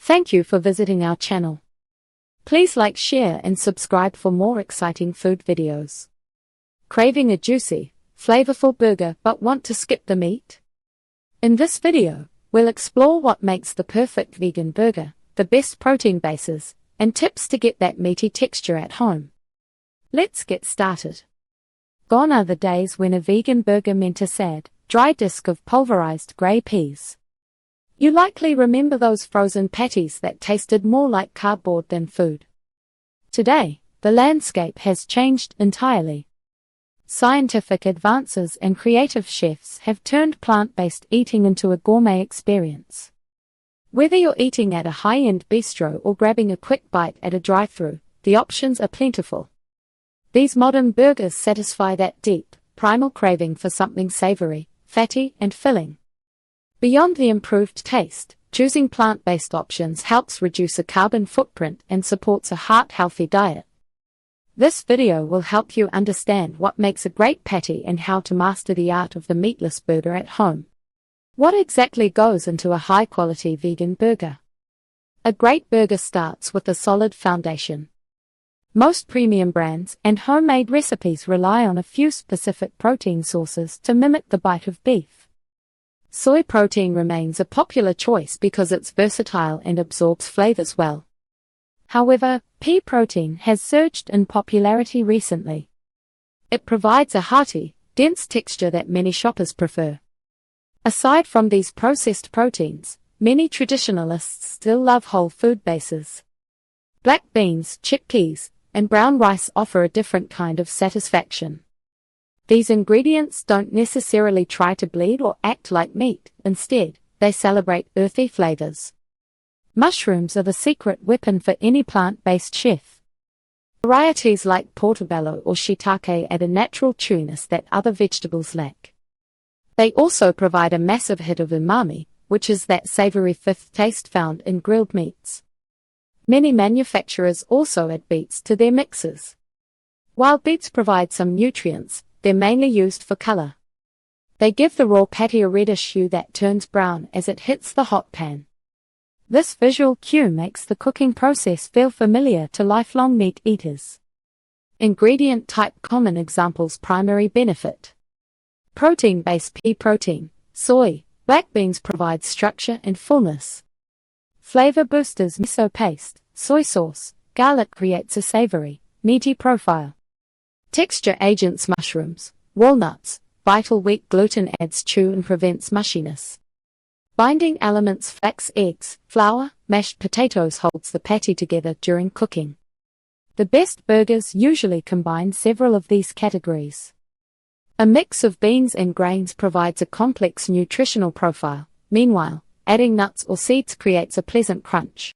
Thank you for visiting our channel. Please like, share and subscribe for more exciting food videos. Craving a juicy, flavorful burger but want to skip the meat? In this video, we'll explore what makes the perfect vegan burger, the best protein bases, and tips to get that meaty texture at home. Let's get started. Gone are the days when a vegan burger meant a sad, dry disc of pulverized grey peas. You likely remember those frozen patties that tasted more like cardboard than food. Today, the landscape has changed entirely. Scientific advances and creative chefs have turned plant-based eating into a gourmet experience. Whether you're eating at a high-end bistro or grabbing a quick bite at a drive-thru, the options are plentiful. These modern burgers satisfy that deep, primal craving for something savory, fatty, and filling. Beyond the improved taste, choosing plant-based options helps reduce a carbon footprint and supports a heart-healthy diet. This video will help you understand what makes a great patty and how to master the art of the meatless burger at home. What exactly goes into a high-quality vegan burger? A great burger starts with a solid foundation. Most premium brands and homemade recipes rely on a few specific protein sources to mimic the bite of beef. Soy protein remains a popular choice because it's versatile and absorbs flavors well. However, pea protein has surged in popularity recently. It provides a hearty, dense texture that many shoppers prefer. Aside from these processed proteins, many traditionalists still love whole food bases. Black beans, chickpeas, and brown rice offer a different kind of satisfaction. These ingredients don't necessarily try to bleed or act like meat, instead, they celebrate earthy flavors. Mushrooms are the secret weapon for any plant-based chef. Varieties like portobello or shiitake add a natural chewiness that other vegetables lack. They also provide a massive hit of umami, which is that savory fifth taste found in grilled meats. Many manufacturers also add beets to their mixes. While beets provide some nutrients, they're mainly used for color. They give the raw patty a reddish hue that turns brown as it hits the hot pan. This visual cue makes the cooking process feel familiar to lifelong meat eaters. Ingredient type: common examples. Primary benefit: protein-based pea protein, soy, black beans provide structure and fullness. Flavor boosters: miso paste, soy sauce, garlic creates a savory, meaty profile. Texture agents: mushrooms, walnuts, vital wheat gluten adds chew and prevents mushiness. Binding elements: flax, eggs, flour, mashed potatoes holds the patty together during cooking. The best burgers usually combine several of these categories. A mix of beans and grains provides a complex nutritional profile. Meanwhile, adding nuts or seeds creates a pleasant crunch.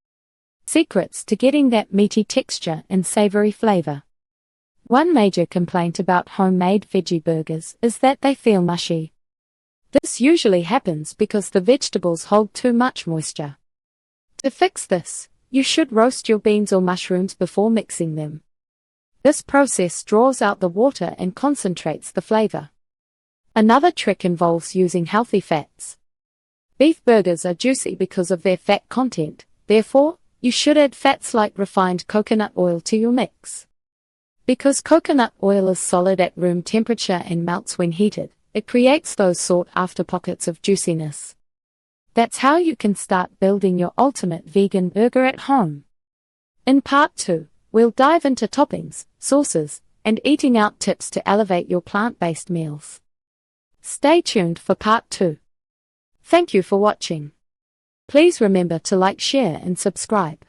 Secrets to getting that meaty texture and savory flavor. One major complaint about homemade veggie burgers is that they feel mushy. This usually happens because the vegetables hold too much moisture. To fix this, you should roast your beans or mushrooms before mixing them. This process draws out the water and concentrates the flavor. Another trick involves using healthy fats. Beef burgers are juicy because of their fat content, therefore, you should add fats like refined coconut oil to your mix. Because coconut oil is solid at room temperature and melts when heated, it creates those sought-after pockets of juiciness. That's how you can start building your ultimate vegan burger at home. In part 2, we'll dive into toppings, sauces, and eating out tips to elevate your plant-based meals. Stay tuned for part 2. Thank you for watching. Please remember to like, share, and subscribe.